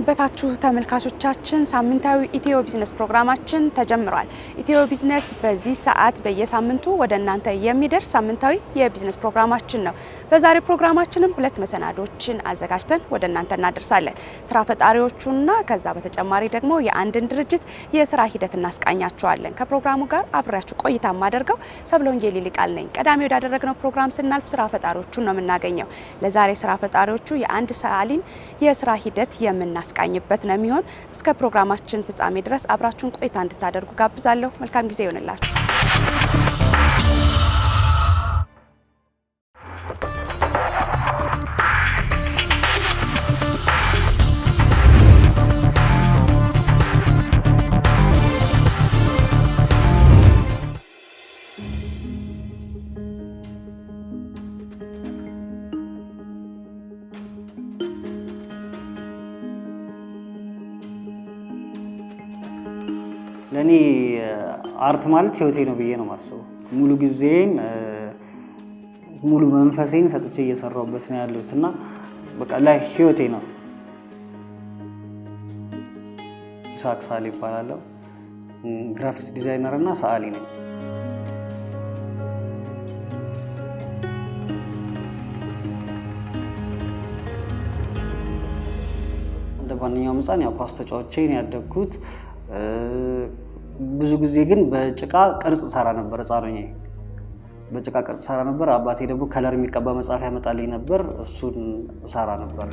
እንደምንሰነበታችሁ ተመልካቾቻችን ሳምንታዊ ኢትዮ ቢዝነስ ፕሮግራማችን ተጀምሯል። ኢትዮ ቢዝነስ በዚህ ሰዓት በየሳምንቱ ወደ እናንተ የሚደርስ ሳምንታዊ የቢዝነስ ፕሮግራማችን ነው። በዛሬ ፕሮግራማችንም ሁለት መሰናዶችን አዘጋጅተን ወደ እናንተ እናደርሳለን። ስራ ፈጣሪዎቹና ከዛ በተጨማሪ ደግሞ የአንድን ድርጅት የስራ ሂደት እናስቃኛችኋለን። ከፕሮግራሙ ጋር አብራችሁ ቆይታ ማደርገው ሰብለወንጌል ይልቃል ነኝ። ቀዳሚ ወዳደረግነው ፕሮግራም ስናልፍ ስራ ፈጣሪዎቹን ነው የምናገኘው። ለዛሬ ስራ ፈጣሪዎቹ የአንድ ሰዓሊን የስራ ሂደት የምናስቃኝበት ነው የሚሆን። እስከ ፕሮግራማችን ፍጻሜ ድረስ አብራችሁን ቆይታ እንድታደርጉ ጋብዛለሁ። መልካም ጊዜ ይሆንላችሁ። ለኔ አርት ማለት ህይወቴ ነው ብዬ ነው ማስበው። ሙሉ ጊዜን ሙሉ መንፈሴን ሰጥቼ እየሰራሁበት ነው ያለሁትና በቃ ላይ ህይወቴ ነው። ኢሳቅ ሳሊ ይባላለሁ። ግራፊክስ ዲዛይነር እና ሰዓሊ ነኝ። እንደ ማንኛውም ህፃን ያው ኳስ ተጫዋቼ ነው ያደግኩት። ብዙ ጊዜ ግን በጭቃ ቅርጽ ሰራ ነበር። ህፃን በጭቃ ቅርጽ ሰራ ነበር። አባቴ ደግሞ ከለር የሚቀባ መጽሐፍ ያመጣልኝ ነበር። እሱን ሰራ ነበር።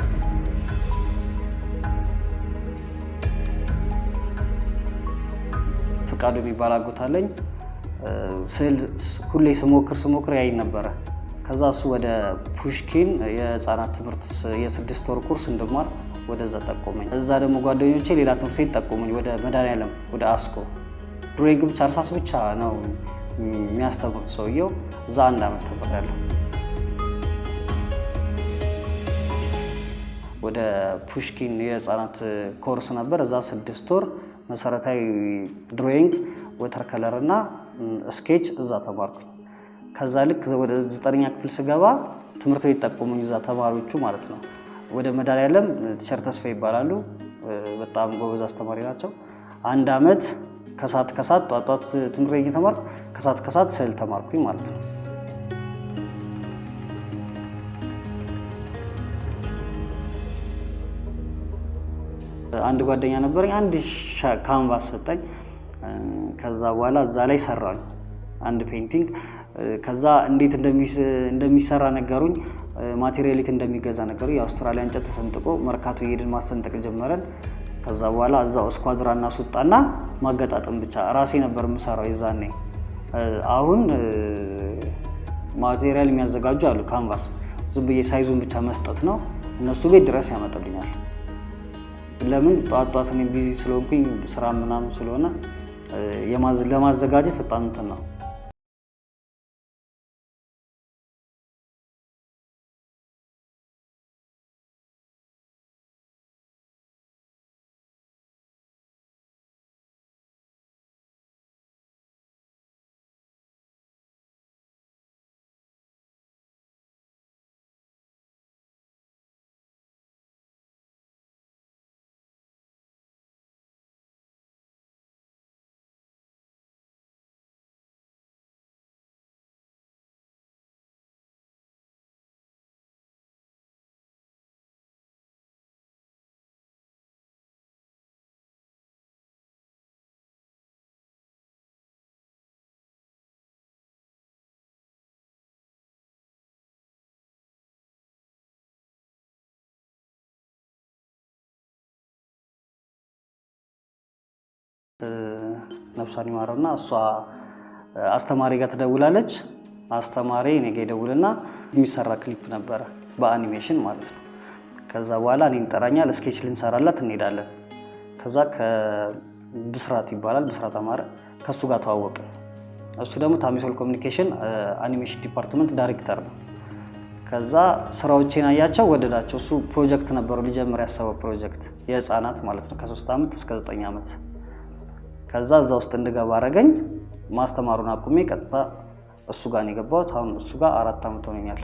ፍቃዱ የሚባል አጎት አለኝ። ስዕል ሁሌ ስሞክር ያይ ነበር። ከዛ እሱ ወደ ፑሽኪን የህፃናት ትምህርት የ6 ወር ኮርስ እንድማር ወደዛ ጠቆመኝ። እዛ ደግሞ ጓደኞቼ ሌላ ትምህርት ቤት ጠቆመኝ፣ ወደ መድኃኒዓለም ወደ አስኮ። ድሮይንግ ብቻ እርሳስ ብቻ ነው የሚያስተምሩት ሰውየው። እዛ 1 ዓመት ተምሬያለሁ። ወደ ፑሽኪን የህፃናት ኮርስ ነበር። እዛ 6 ወር መሰረታዊ ድሮይንግ፣ ወተር ከለር እና ስኬች እዛ ተማርኩኝ። ከዛ ልክ ወደ 9ኛ ክፍል ስገባ ትምህርት ቤት ጠቆሙኝ፣ እዛ ተማሪዎቹ ማለት ነው። ወደ መድኃኒዓለም ቲቸር ተስፋ ይባላሉ። በጣም ጎበዝ አስተማሪ ናቸው። 1 ዓመት ከሰዓት ጧት ትምህርት ቤት ተማርኩ፣ ከሰዓት ስዕል ተማርኩኝ ማለት ነው። አንድ ጓደኛ ነበረኝ፣ አንድ ካንቫስ ሰጠኝ። ከዛ በኋላ እዛ ላይ ሰራኝ አንድ ፔይንቲንግ። ከዛ እንዴት እንደሚሰራ ነገሩኝ። ማቴሪያሊቲ እንደሚገዛ ነገሩኝ። የአውስትራሊያ እንጨት ተሰንጥቆ መርካቶ እየሄድን ማሰንጠቅ ጀመረን። ከዛ በኋላ እዛው ስኳድራ እናስወጣና ማገጣጠም ብቻ ራሴ ነበር የምሰራው ይዛኔ። አሁን ማቴሪያል የሚያዘጋጁ አሉ፣ ካንቫስ ዝም ብዬ ሳይዙን ብቻ መስጠት ነው። እነሱ ቤት ድረስ ያመጣልኛል። ለምን ጧት እኔ ቢዚ ስለሆንኩኝ ስራ ምናምን ስለሆነ ለማዘጋጀት በጣም እንትን ነው። ነፍሷን ይማረውና እሷ አስተማሪ ጋር ትደውላለች። አስተማሪ እኔ ጋር ይደውልና የሚሰራ ክሊፕ ነበረ በአኒሜሽን ማለት ነው። ከዛ በኋላ እኔን ይጠራኛል፣ ስኬች ልንሰራላት እንሄዳለን። ከዛ ከብስራት ይባላል፣ ብስራት አማረ፣ ከሱ ጋር ተዋወቅን። እሱ ደግሞ ታሚሶል ኮሚኒኬሽን አኒሜሽን ዲፓርትመንት ዳይሬክተር ነው። ከዛ ስራዎቼን አያቸው፣ ወደዳቸው። እሱ ፕሮጀክት ነበረው ሊጀምር ያሰበው ፕሮጀክት የህፃናት ማለት ነው፣ ከ3 ዓመት እስከ 9 ዓመት። ከዛ እዛ ውስጥ እንድገባ አረገኝ። ማስተማሩን አቁሜ ቀጥታ እሱ ጋር ነው የገባሁት። አሁን እሱ ጋር 4 ዓመት ሆነኛል።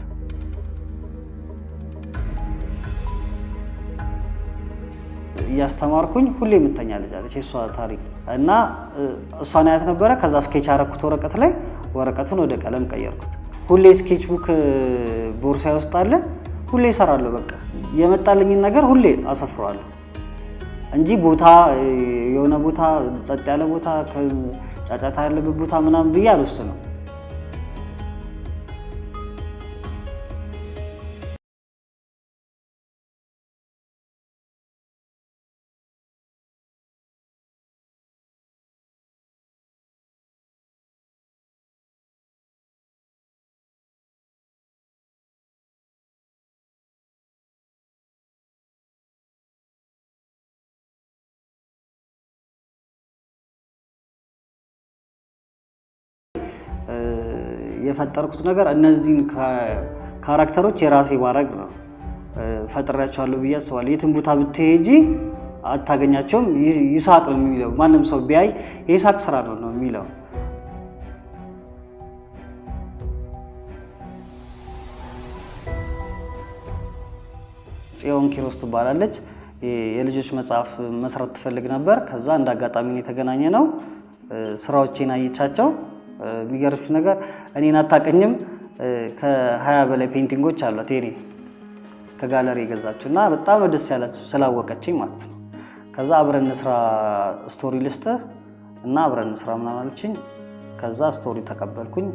ያስተማርኩኝ ሁሌ የምተኛ ልጅ አለች እሷ ታሪክ እና እሷን አያት ነበር ከዛ ስኬች አረኩት ወረቀት ላይ ወረቀቱን ወደ ቀለም ቀየርኩት ሁሌ ስኬች ቡክ ቦርሳዬ ውስጥ አለ ሁሌ እሰራለሁ በቃ የመጣልኝ ነገር ሁሌ አሰፍራለሁ እንጂ ቦታ የሆነ ቦታ ጸጥ ያለ ቦታ ጫጫታ ያለበት ቦታ ምናምን ብዬ አልወስነው የፈጠርኩት ነገር እነዚህን ካራክተሮች የራሴ ባረግ ነው ፈጥሬያቸዋለሁ ብዬ አስባለሁ የትም ቦታ ብትሄጂ አታገኛቸውም ይሳቅ ነው የሚለው ማንንም ሰው ቢያይ ይሳቅ ስራ ነው የሚለው ጽዮን ኪሮስ ትባላለች የልጆች መጽሐፍ መስራት ትፈልግ ነበር ከዛ እንዳጋጣሚ የተገናኘ ነው ስራዎቼን አይቻቸው ቢገርምሽ ነገር እኔን አታቀኝም ከ20 በላይ ፔንቲንጎች አሏት የኔ ከጋለሪ የገዛችውና በጣም ደስ ያላት ስላወቀችኝ ማለት ነው ከዛ አብረን ስራ ስቶሪ ልስተ እና አብረን ስራ ምናምን አለችኝ ከዛ ስቶሪ ተቀበልኩኝ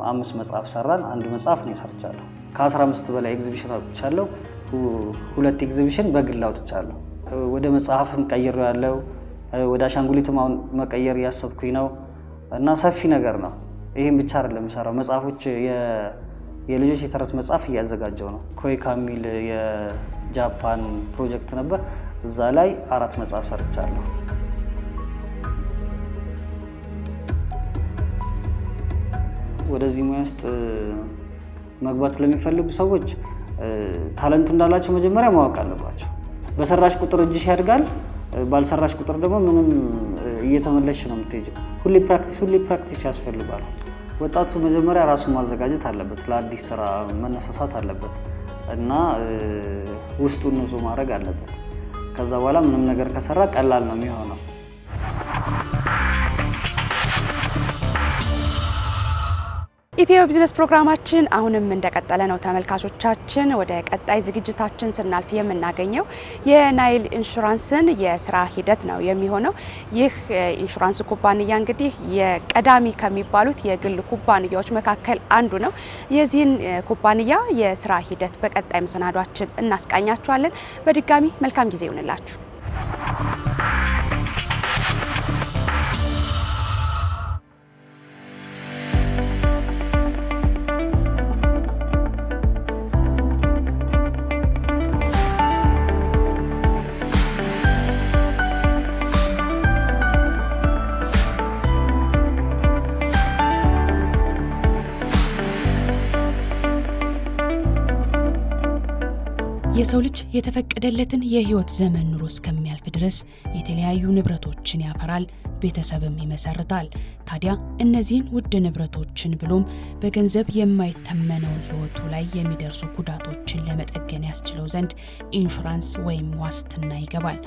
5 መጽሐፍ ሰራን አንድ መጽሐፍ ነው ሰርቻለሁ ከ15 በላይ ኤግዚቢሽን አውጥቻለሁ 2 ኤግዚቢሽን በግል አውጥቻለሁ ወደ መጽሐፍም ቀይሬው ያለው ወደ አሻንጉሊትም አሁን መቀየር ያሰብኩኝ ነው እና ሰፊ ነገር ነው ይሄን ብቻ አይደለም ሰራው መጽሐፎች የልጆች የተረት መጽሐፍ ያዘጋጀው ነው ኮይካ ሚል የጃፓን ፕሮጀክት ነበር እዛ ላይ 4 መጽሐፍ ሰርቻለሁ ወደዚህ ሙያ ውስጥ መግባት ለሚፈልጉ ሰዎች ታለንቱ እንዳላቸው መጀመሪያ ማወቅ አለባቸው በሰራሽ ቁጥር እጅሽ ያድጋል ባልሰራሽ ቁጥር ደግሞ ምንም እየተመለሽ ነው የምትሄጂው ሁሌ ፕራክቲስ ያስፈልጋል ወጣቱ መጀመሪያ ራሱን ማዘጋጀት አለበት ለአዲስ ስራ መነሳሳት አለበት እና ውስጡን ንጹህ ማድረግ አለበት ከዛ በኋላ ምንም ነገር ከሰራ ቀላል ነው የሚሆነው ኢትዮ ቢዝነስ ፕሮግራማችን አሁንም እንደቀጠለ ነው ተመልካቾቻችን ወደ ቀጣይ ዝግጅታችን ስናልፍ የምናገኘው የናይል ኢንሹራንስን የስራ ሂደት ነው የሚሆነው ይህ ኢንሹራንስ ኩባንያ እንግዲህ የቀዳሚ ከሚባሉት የግል ኩባንያዎች መካከል አንዱ ነው የዚህን ኩባንያ የስራ ሂደት በቀጣይ መሰናዷችን እናስቃኛችኋለን በድጋሚ መልካም ጊዜ ይሁንላችሁ የሰው ልጅ የተፈቀደለትን የህይወት ዘመን ኑሮ እስከሚያልፍ ድረስ የተለያዩ ንብረቶችን ያፈራል ቤተሰብም ይመሰርታል ታዲያ እነዚህን ውድ ንብረቶችን ብሎም በገንዘብ የማይተመነውን ህይወቱ ላይ የሚደርሱ ጉዳቶችን ለመጠገን ያስችለው ዘንድ ኢንሹራንስ ወይም ዋስትና ይገባል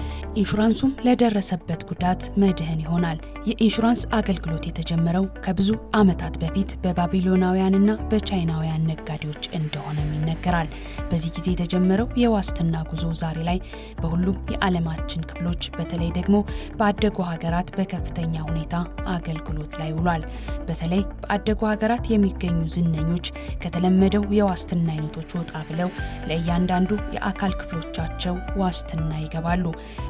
ኢንሹራንሱም ለደረሰበት ጉዳት መድህን ይሆናል የኢንሹራንስ አገልግሎት የተጀመረው ከብዙ ዓመታት በፊት በባቢሎናውያንና በቻይናውያን ነጋዴዎች እንደሆነ ይነገራል በዚህ ጊዜ የተጀመረው የዋስትና ጉዞ ዛሬ ላይ በሁሉም የዓለማችን ክፍሎች በተለይ ደግሞ በአደጉ ሀገራት በከፍተኛ ሁኔታ አገልግሎት ላይ ውሏል በተለይ በአደጉ ሀገራት የሚገኙ ዝነኞች ከተለመደው የዋስትና አይነቶች ወጣ ብለው ለእያንዳንዱ የአካል ክፍሎቻቸው ዋስትና ይገባሉ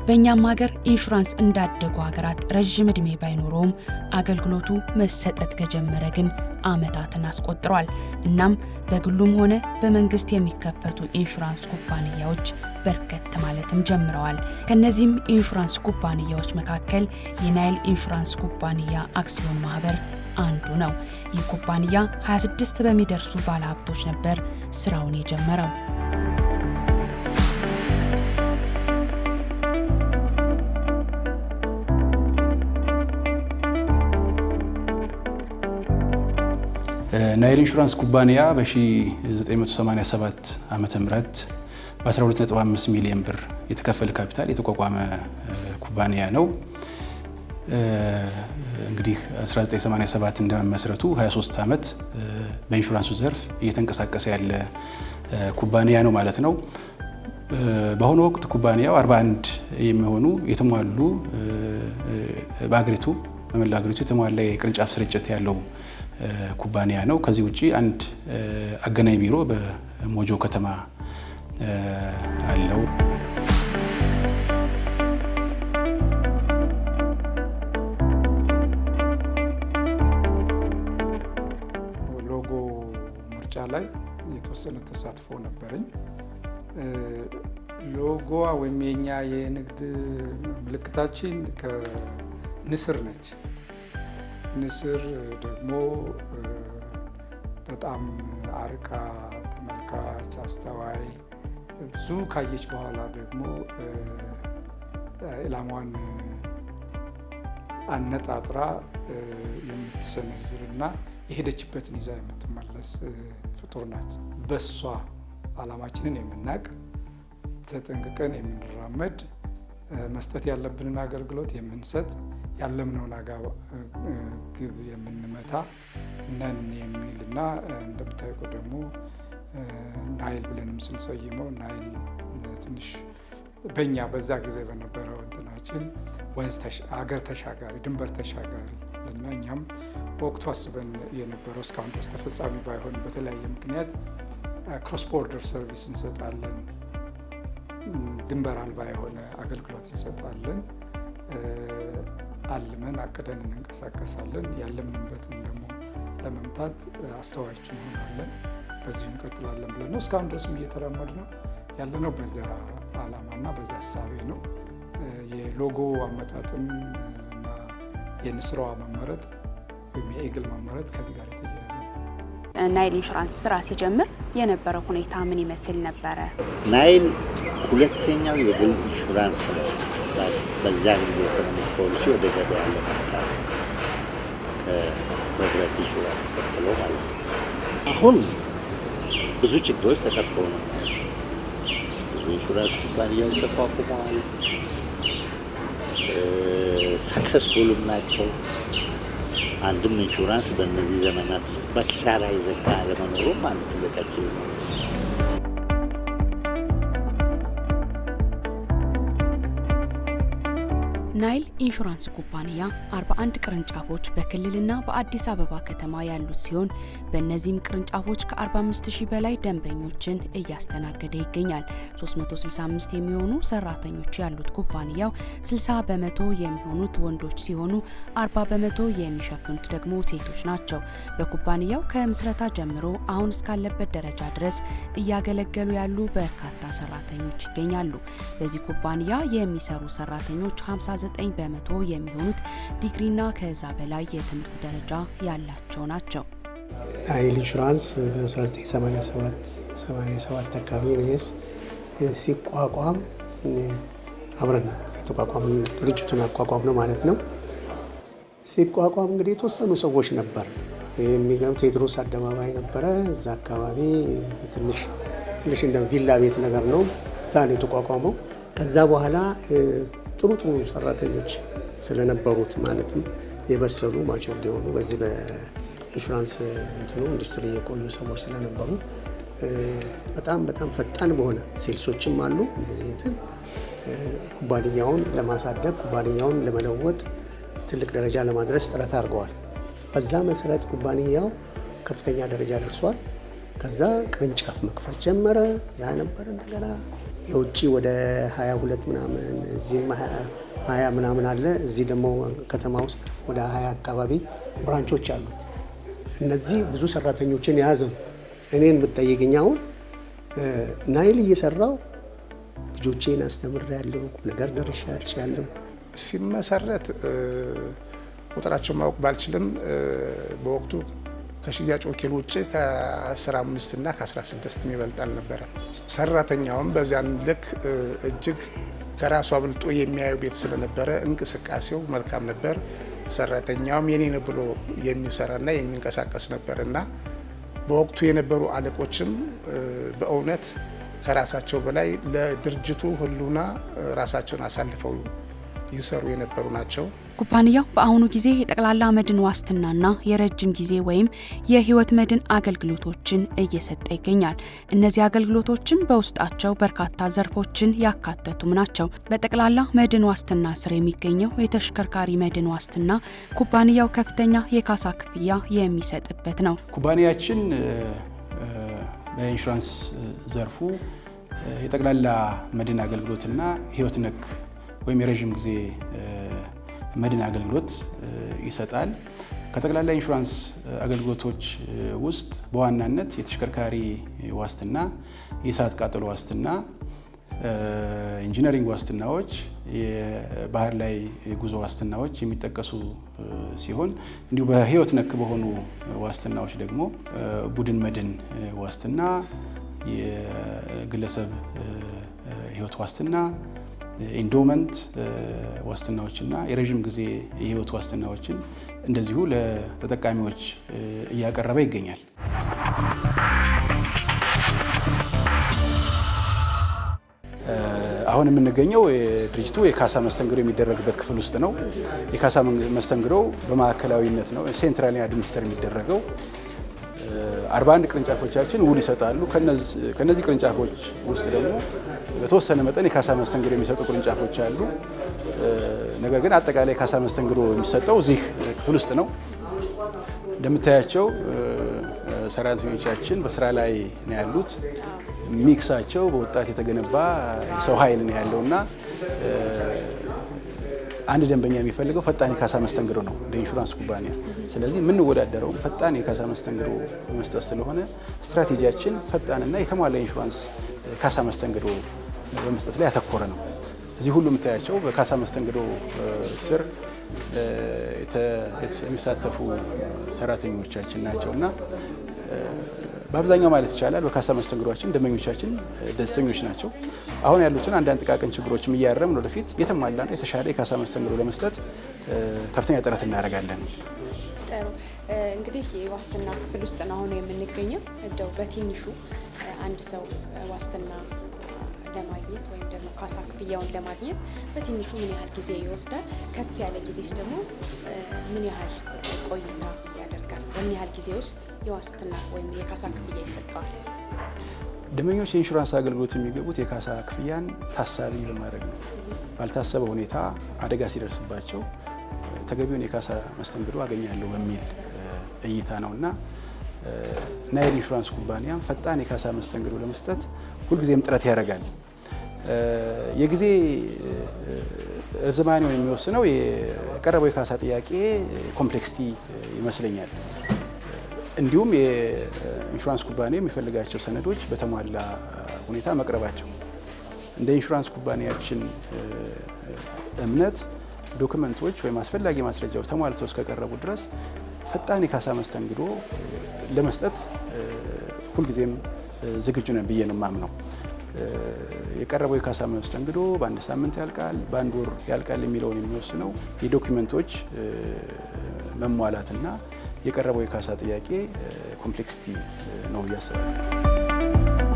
በእኛም ሀገር ኢንሹራንስ እንዳደጉ ሀገራት ረጅም ዕድሜ ባይኖረውም አገልግሎቱ መሰጠት ከጀመረ ግን ዓመታትን አስቆጥሯል እናም በግሉም ሆነ በመንግስት የሚከፈቱ ኢንሹራንስ ኩባንያዎች በርከት ማለትም ጀምረዋል ከነዚህም ኢንሹራንስ ኩባንያዎች መካከል የናይል ኢንሹራንስ ኩባንያ አክሲዮን ማህበር አንዱ ነው ይህ ኩባንያ 26 በሚደርሱ ባለሀብቶች ነበር ስራውን የጀመረው ናይል ኢንሹራንስ ኩባንያ በ1987 ዓመተ ምህረት በ12.5 ሚሊዮን ብር የተከፈለ ካፒታል የተቋቋመ ኩባንያ ነው። እንግዲህ 1987 እንደመመስረቱ 23 ዓመት በኢንሹራንሱ ዘርፍ እየተንቀሳቀሰ ያለ ኩባንያ ነው ማለት ነው። በአሁኑ ወቅት ኩባንያው 41 የሚሆኑ የተሟሉ በአገሪቱ በመላው አገሪቱ የተሟላ የቅርንጫፍ ስርጭት ያለው ኩባንያ ነው። ከዚህ ውጪ አንድ አገናኝ ቢሮ በሞጆ ከተማ አለው። ሎጎ ምርጫ ላይ የተወሰነ ተሳትፎ ነበረኝ። ሎጎዋ ወይም የኛ የንግድ ምልክታችን ከንስር ነች። ንስር ደግሞ በጣም አርቃ ተመልካች አስተዋይ ብዙ ካየች በኋላ ደግሞ ኢላማዋን አነጣጥራ የምትሰነዝርና የሄደችበትን ይዛ የምትመለስ ፍጡር ናት። በሷ ዓላማችንን የምናቅ ተጠንቅቀን የምንራመድ መስጠት ያለብንን አገልግሎት የምንሰጥ ያለምነውን ግብ የምንመታ ነን የሚልና እንደምታውቁ ደግሞ ናይል ብለንም ስንሰይመው ናይል ትንሽ በእኛ በዛ ጊዜ በነበረው እንትናችን ወንዝ አገር ተሻጋሪ ድንበር ተሻጋሪ እና እኛም በወቅቱ አስበን የነበረው እስካሁን ድረስ ተፈጻሚ ባይሆን በተለያየ ምክንያት ክሮስ ቦርደር ሰርቪስ እንሰጣለን፣ ድንበር አልባ የሆነ አገልግሎት እንሰጣለን። አልመን አቅደን እንንቀሳቀሳለን። ያለምንበትን ደግሞ ለመምታት አስተዋዮች እንሆናለን። በዚሁ እንቀጥላለን ብለን ነው እስካሁን ድረስ እየተራመድ ነው ያለነው። በዛ ዓላማና በዛ ሀሳቤ ነው። የሎጎ አመጣጥም እና የንስራዋ መመረጥ ወይም የኤግል መመረጥ ከዚህ ጋር የተያያዘ ነው። ናይል ኢንሹራንስ ስራ ሲጀምር የነበረው ሁኔታ ምን ይመስል ነበረ? ናይል ሁለተኛው የግል ኢንሹራንስ ነው። በዛ ጊዜ ኢኮኖሚ ፖሊሲ ወደ ገበያ ለማምጣት ከህብረት ኢንሹራንስ ቀጥሎ ማለት ነው። አሁን ብዙ ችግሮች ተቀርፈው ነው። ብዙ ኢንሹራንስ ኩባንያዎች ተቋቁመዋል። ሰክሰስፉልም ናቸው። አንድም ኢንሹራንስ በእነዚህ ዘመናት ውስጥ በኪሳራ የዘጋ አለመኖሩም አንድ ትልቃችን ነው። ናይል ኢንሹራንስ ኩባንያ 41 ቅርንጫፎች በክልልና በአዲስ አበባ ከተማ ያሉት ሲሆን በእነዚህም ቅርንጫፎች ከ45000 በላይ ደንበኞችን እያስተናገደ ይገኛል። 365 የሚሆኑ ሰራተኞች ያሉት ኩባንያው 60 በመቶ የሚሆኑት ወንዶች ሲሆኑ 40 በመቶ የሚሸፍኑት ደግሞ ሴቶች ናቸው። በኩባንያው ከምስረታ ጀምሮ አሁን እስካለበት ደረጃ ድረስ እያገለገሉ ያሉ በርካታ ሰራተኞች ይገኛሉ። በዚህ ኩባንያ የሚሰሩ ሰራተኞች 59 በመቶ የሚሆኑት ዲግሪና ከዛ በላይ የትምህርት ደረጃ ያላቸው ናቸው። ናይል ኢንሹራንስ በ1987 አካባቢ ነው ሲቋቋም አብረን የተቋቋም ድርጅቱን አቋቋም ነው ማለት ነው። ሲቋቋም እንግዲህ የተወሰኑ ሰዎች ነበር። የሚገርም ቴዎድሮስ አደባባይ ነበረ። እዛ አካባቢ ትንሽ እንደ ቪላ ቤት ነገር ነው። እዛ ነው የተቋቋመው። ከዛ በኋላ ጥሩ ሰራተኞች ስለነበሩት ማለትም የበሰሉ ማቹርድ የሆኑ በዚህ በኢንሹራንስ ኢንዱስትሪ የቆዩ ሰዎች ስለነበሩ በጣም ፈጣን በሆነ ሴልሶችም አሉ። እነዚህ ኩባንያውን ለማሳደግ ኩባንያውን ለመለወጥ ትልቅ ደረጃ ለማድረስ ጥረት አድርገዋል። በዛ መሰረት ኩባንያው ከፍተኛ ደረጃ ደርሷል። ከዛ ቅርንጫፍ መክፈት ጀመረ። ያ ነበር እንደገና የውጪ ወደ 22 ምናምን እዚህም 20 ምናምን አለ። እዚህ ደግሞ ከተማ ውስጥ ወደ 20 አካባቢ ብራንቾች አሉት። እነዚህ ብዙ ሰራተኞችን የያዘ ነው። እኔን ብትጠይቅኝ አሁን ናይል እየሰራው ልጆቼን አስተምሬያለሁ፣ ነገር ደርሻለሁ። ሲመሰረት ቁጥራቸው ማወቅ ባልችልም በወቅቱ ከሽያጭ ወኪል ውጭ ከ15 እና ከ16 የሚበልጥ አልነበረም። ሰራተኛውም በዚያን ልክ እጅግ ከራሱ አብልጦ የሚያየው ቤት ስለነበረ እንቅስቃሴው መልካም ነበር። ሰራተኛውም የኔ ነው ብሎ የሚሰራና የሚንቀሳቀስ ነበርና በወቅቱ የነበሩ አለቆችም በእውነት ከራሳቸው በላይ ለድርጅቱ ህልውና ራሳቸውን አሳልፈው ይሰሩ የነበሩ ናቸው። ኩባንያው በአሁኑ ጊዜ የጠቅላላ መድን ዋስትናና የረጅም ጊዜ ወይም የህይወት መድን አገልግሎቶችን እየሰጠ ይገኛል። እነዚህ አገልግሎቶችም በውስጣቸው በርካታ ዘርፎችን ያካተቱም ናቸው። በጠቅላላ መድን ዋስትና ስር የሚገኘው የተሽከርካሪ መድን ዋስትና ኩባንያው ከፍተኛ የካሳ ክፍያ የሚሰጥበት ነው። ኩባንያችን በኢንሹራንስ ዘርፉ የጠቅላላ መድን አገልግሎትና ህይወት ነክ ወይም የረጅም ጊዜ መድን አገልግሎት ይሰጣል። ከጠቅላላ ኢንሹራንስ አገልግሎቶች ውስጥ በዋናነት የተሽከርካሪ ዋስትና፣ የእሳት ቃጠሎ ዋስትና፣ ኢንጂነሪንግ ዋስትናዎች፣ የባህር ላይ ጉዞ ዋስትናዎች የሚጠቀሱ ሲሆን እንዲሁ በህይወት ነክ በሆኑ ዋስትናዎች ደግሞ ቡድን መድን ዋስትና፣ የግለሰብ ህይወት ዋስትና፣ ኢንዶመንት ዋስትናዎችና የረጅም ጊዜ የህይወት ዋስትናዎችን እንደዚሁ ለተጠቃሚዎች እያቀረበ ይገኛል። አሁን የምንገኘው ድርጅቱ የካሳ መስተንግዶ የሚደረግበት ክፍል ውስጥ ነው። የካሳ መስተንግዶ በማዕከላዊነት ነው ሴንትራሊ አድሚኒስተር የሚደረገው። 41 ቅርንጫፎቻችን ውል ይሰጣሉ። ከነዚህ ቅርንጫፎች ውስጥ ደግሞ በተወሰነ መጠን የካሳ መስተንግዶ የሚሰጡ ቅርንጫፎች አሉ። ነገር ግን አጠቃላይ የካሳ መስተንግዶ የሚሰጠው እዚህ ክፍል ውስጥ ነው። እንደምታያቸው ሰራተኞቻችን በስራ ላይ ነው ያሉት። ሚክሳቸው በወጣት የተገነባ የሰው ኃይል ነው ያለውና አንድ ደንበኛ የሚፈልገው ፈጣን የካሳ መስተንግዶ ነው እንደ ኢንሹራንስ ኩባንያ። ስለዚህ የምንወዳደረው ፈጣን የካሳ መስተንግዶ መስጠት ስለሆነ ስትራቴጂያችን ፈጣንና የተሟላ ኢንሹራንስ ካሳ መስተንግዶ በመስጠት ላይ ያተኮረ ነው። እዚህ ሁሉ የምታያቸው በካሳ መስተንግዶ ስር የሚሳተፉ ሰራተኞቻችን ናቸውና በአብዛኛው ማለት ይቻላል በካሳ መስተንግዶችን ደንበኞቻችን ደስተኞች ናቸው። አሁን ያሉትን አንዳንድ ጥቃቅን ችግሮችም እያረምን ወደፊት የተሟላና የተሻለ የካሳ መስተንግዶ ለመስጠት ከፍተኛ ጥረት እናደርጋለን። ጥሩ። እንግዲህ የዋስትና ክፍል ውስጥ ነው አሁን የምንገኘው። እንደው በትንሹ አንድ ሰው ዋስትና ለማግኘት ወይም ደግሞ ካሳ ክፍያውን ለማግኘት በትንሹ ምን ያህል ጊዜ ይወስዳል? ከፍ ያለ ጊዜስ ደግሞ ምን ያህል ቆይታ ያደርጋል? በምን ያህል ጊዜ ውስጥ የዋስትና ወይም የካሳ ክፍያ ይሰጠዋል? ደንበኞች የኢንሹራንስ አገልግሎት የሚገቡት የካሳ ክፍያን ታሳቢ በማድረግ ነው። ባልታሰበ ሁኔታ አደጋ ሲደርስባቸው ተገቢውን የካሳ መስተንግዶ አገኛለሁ በሚል እይታ ነውና ናይል ኢንሹራንስ ኩባንያ ፈጣን የካሳ መስተንግዶ ለመስጠት ሁልጊዜም ጥረት ያደርጋል። የጊዜ ርዝማኔውን የሚወስነው የቀረበው የካሳ ጥያቄ ኮምፕሌክሲቲ ይመስለኛል። እንዲሁም የኢንሹራንስ ኩባንያ የሚፈልጋቸው ሰነዶች በተሟላ ሁኔታ መቅረባቸው። እንደ ኢንሹራንስ ኩባንያችን እምነት ዶክመንቶች ወይም አስፈላጊ ማስረጃዎች ተሟልተው እስከቀረቡ ድረስ ፈጣን የካሳ መስተንግዶ ለመስጠት ሁልጊዜም ዝግጁ ነን ብዬ ነው የማምነው። የቀረበው የካሳ መስተንግዶ በአንድ ሳምንት ያልቃል፣ በአንድ ወር ያልቃል የሚለውን የሚወስነው የዶክመንቶች መሟላትና የቀረበው የካሳ ጥያቄ ኮምፕሌክሲቲ ነው ብዬ አስባለሁ።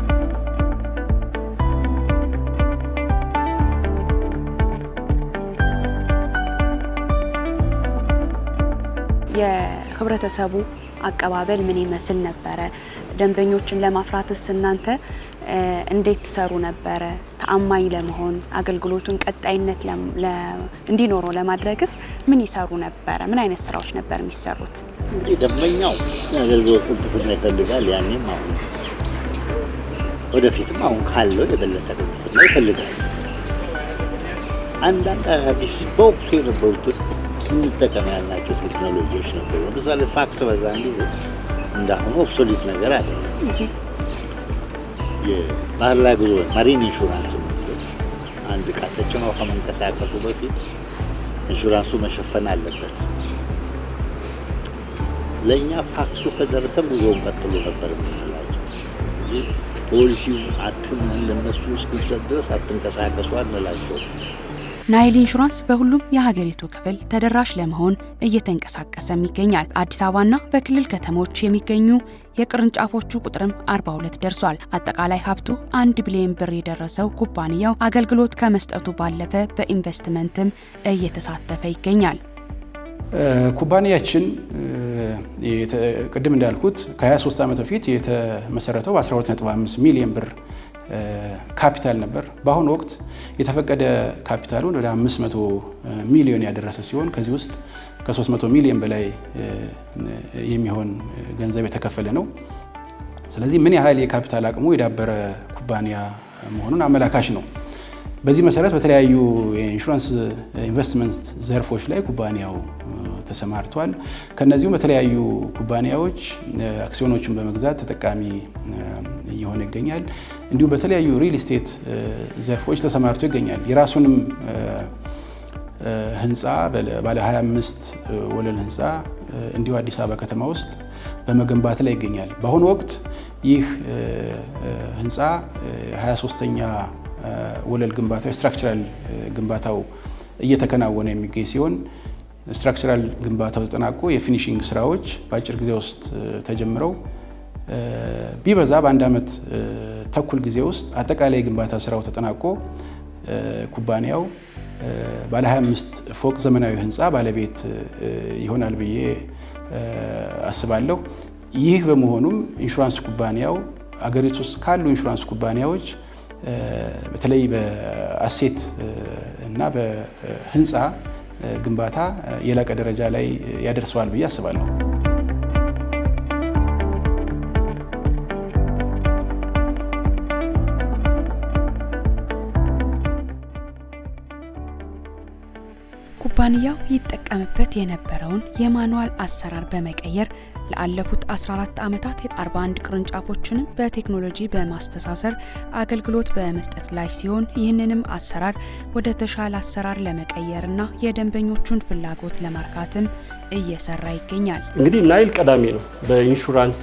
የህብረተሰቡ አቀባበል ምን ይመስል ነበረ? ደንበኞችን ለማፍራትስ እናንተ እንዴት ትሰሩ ነበረ? ተአማኝ ለመሆን አገልግሎቱን ቀጣይነት እንዲኖረው ለማድረግስ ምን ይሰሩ ነበረ? ምን አይነት ስራዎች ነበር የሚሰሩት? እንግዲህ ደንበኛው የአገልግሎት ቅልጥፍና ይፈልጋል። ያኔም አሁን ወደፊትም አሁን ካለው የበለጠ ቅልጥፍና ይፈልጋል። አንዳንድ አዲስ በወቅቱ የነበሩትን እንጠቀም ያልናቸው ቴክኖሎጂዎች ነበሩ። ለምሳሌ ፋክስ በዛን ጊዜ እንዳሁኑ ኦብሶሊት ነገር አለ። የባህር ላይ ጉዞ ማሪን ኢንሹራንስ አንድ ዕቃ ተጭኖ ከመንቀሳቀሱ በፊት ኢንሹራንሱ መሸፈን አለበት። ለእኛ ፋክሱ ከደረሰ ጉዞውን ቀጥሎ ነበር የምንላቸው እንጂ ፖሊሲው ለእነሱ እስኪሰጥ ድረስ አትንቀሳቀሱ አንላቸው። ናይል ኢንሹራንስ በሁሉም የሀገሪቱ ክፍል ተደራሽ ለመሆን እየተንቀሳቀሰም ይገኛል። አዲስ አበባና በክልል ከተሞች የሚገኙ የቅርንጫፎቹ ቁጥርም 42 ደርሷል። አጠቃላይ ሀብቱ 1 ቢሊዮን ብር የደረሰው ኩባንያው አገልግሎት ከመስጠቱ ባለፈ በኢንቨስትመንትም እየተሳተፈ ይገኛል። ኩባንያችን ቅድም እንዳልኩት ከ23 ዓመት በፊት የተመሰረተው 12.5 ሚሊዮን ብር ካፒታል ነበር። በአሁኑ ወቅት የተፈቀደ ካፒታሉን ወደ 500 ሚሊዮን ያደረሰ ሲሆን ከዚህ ውስጥ ከ300 ሚሊዮን በላይ የሚሆን ገንዘብ የተከፈለ ነው። ስለዚህ ምን ያህል የካፒታል አቅሙ የዳበረ ኩባንያ መሆኑን አመላካሽ ነው። በዚህ መሰረት በተለያዩ የኢንሹራንስ ኢንቨስትመንት ዘርፎች ላይ ኩባንያው ተሰማርቷል። ከነዚህም በተለያዩ ኩባንያዎች አክሲዮኖችን በመግዛት ተጠቃሚ እየሆነ ይገኛል። እንዲሁም በተለያዩ ሪል ስቴት ዘርፎች ተሰማርቶ ይገኛል። የራሱንም ህንፃ ባለ 25 ወለል ህንፃ እንዲሁ አዲስ አበባ ከተማ ውስጥ በመገንባት ላይ ይገኛል። በአሁኑ ወቅት ይህ ህንፃ 23ኛ ወለል ግንባታው ስትራክቸራል ግንባታው እየተከናወነ የሚገኝ ሲሆን ስትራክቸራል ግንባታው ተጠናቆ የፊኒሺንግ ስራዎች በአጭር ጊዜ ውስጥ ተጀምረው ቢበዛ በአንድ ዓመት ተኩል ጊዜ ውስጥ አጠቃላይ ግንባታ ስራው ተጠናቆ ኩባንያው ባለ 25 ፎቅ ዘመናዊ ህንፃ ባለቤት ይሆናል ብዬ አስባለሁ። ይህ በመሆኑም ኢንሹራንስ ኩባንያው አገሪቱ ውስጥ ካሉ ኢንሹራንስ ኩባንያዎች በተለይ በአሴት እና በህንፃ ግንባታ የላቀ ደረጃ ላይ ያደርሰዋል ብዬ አስባለሁ። ኩባንያው ይጠቀምበት የነበረውን የማኑዋል አሰራር በመቀየር ለአለፉት 14 ዓመታት 41 ቅርንጫፎችንም በቴክኖሎጂ በማስተሳሰር አገልግሎት በመስጠት ላይ ሲሆን ይህንንም አሰራር ወደ ተሻለ አሰራር ለመቀየርና የደንበኞቹን ፍላጎት ለማርካትም እየሰራ ይገኛል። እንግዲህ ናይል ቀዳሚ ነው። በኢንሹራንስ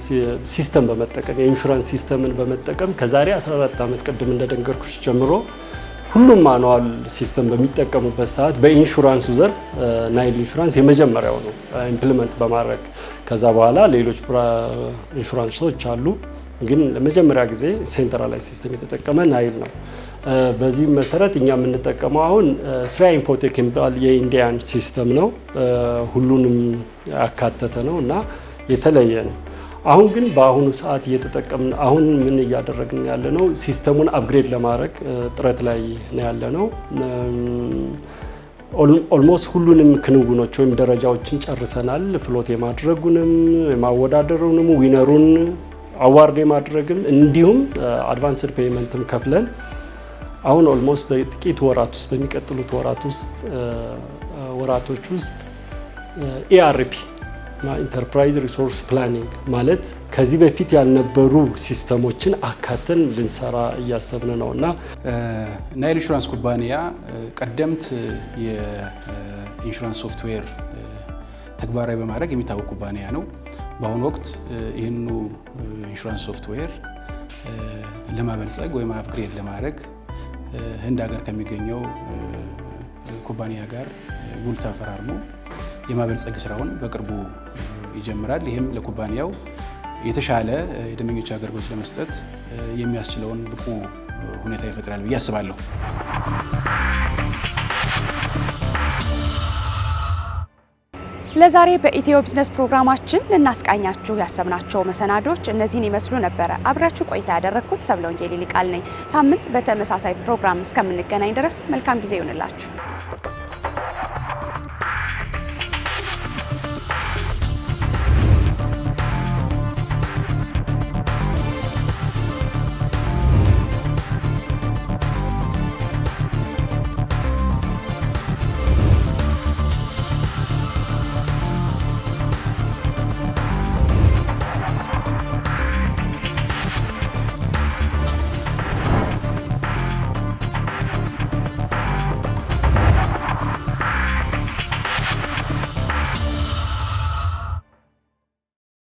ሲስተም በመጠቀም የኢንሹራንስ ሲስተምን በመጠቀም ከዛሬ 14 ዓመት ቀደም እንደደንገርኩሽ ጀምሮ ሁሉም ማኑዋል ሲስተም በሚጠቀሙበት ሰዓት በኢንሹራንሱ ዘርፍ ናይል ኢንሹራንስ የመጀመሪያው ነው ኢምፕሊመንት በማድረግ። ከዛ በኋላ ሌሎች ኢንሹራንሶች አሉ፣ ግን ለመጀመሪያ ጊዜ ሴንትራላይዝ ሲስተም የተጠቀመ ናይል ነው። በዚህ መሰረት እኛ የምንጠቀመው አሁን ስራ ኢንፎቴክ የሚባል የኢንዲያን ሲስተም ነው። ሁሉንም ያካተተ ነው እና የተለየ ነው። አሁን ግን በአሁኑ ሰዓት እየተጠቀምን አሁን ምን እያደረግን ያለ ነው? ሲስተሙን አፕግሬድ ለማድረግ ጥረት ላይ ነው ያለ ነው። ኦልሞስት ሁሉንም ክንውኖች ወይም ደረጃዎችን ጨርሰናል። ፍሎት የማድረጉንም የማወዳደሩንም ዊነሩን አዋርድ የማድረግም እንዲሁም አድቫንስድ ፔይመንትም ከፍለን አሁን ኦልሞስት በጥቂት ወራት ውስጥ በሚቀጥሉት ወራቶች ውስጥ ኢአርፒ ኢንተርፕራይዝ ሪሶርስ ፕላኒንግ ማለት ከዚህ በፊት ያልነበሩ ሲስተሞችን አካተን ልንሰራ እያሰብን ነውና ናይል ኢንሹራንስ ኩባንያ ቀደምት የኢንሹራንስ ሶፍትዌር ተግባራዊ በማድረግ የሚታወቅ ኩባንያ ነው። በአሁኑ ወቅት ይህንኑ ኢንሹራንስ ሶፍትዌር ለማበልጸግ ወይም አፕግሬድ ለማድረግ ህንድ ሀገር ከሚገኘው ኩባንያ ጋር ውል ተፈራርሞ የማበልጸግ ስራውን በቅርቡ ይጀምራል። ይህም ለኩባንያው የተሻለ የደንበኞች አገልግሎት ለመስጠት የሚያስችለውን ብቁ ሁኔታ ይፈጥራል ብዬ አስባለሁ። ለዛሬ በኢትዮ ቢዝነስ ፕሮግራማችን ልናስቃኛችሁ ያሰብናቸው መሰናዶች እነዚህን ይመስሉ ነበር። አብራችሁ ቆይታ ያደረኩት ሰብለ ወንጌል ሊቃል ነኝ። ሳምንት በተመሳሳይ ፕሮግራም እስከምንገናኝ ድረስ መልካም ጊዜ ይሁንላችሁ።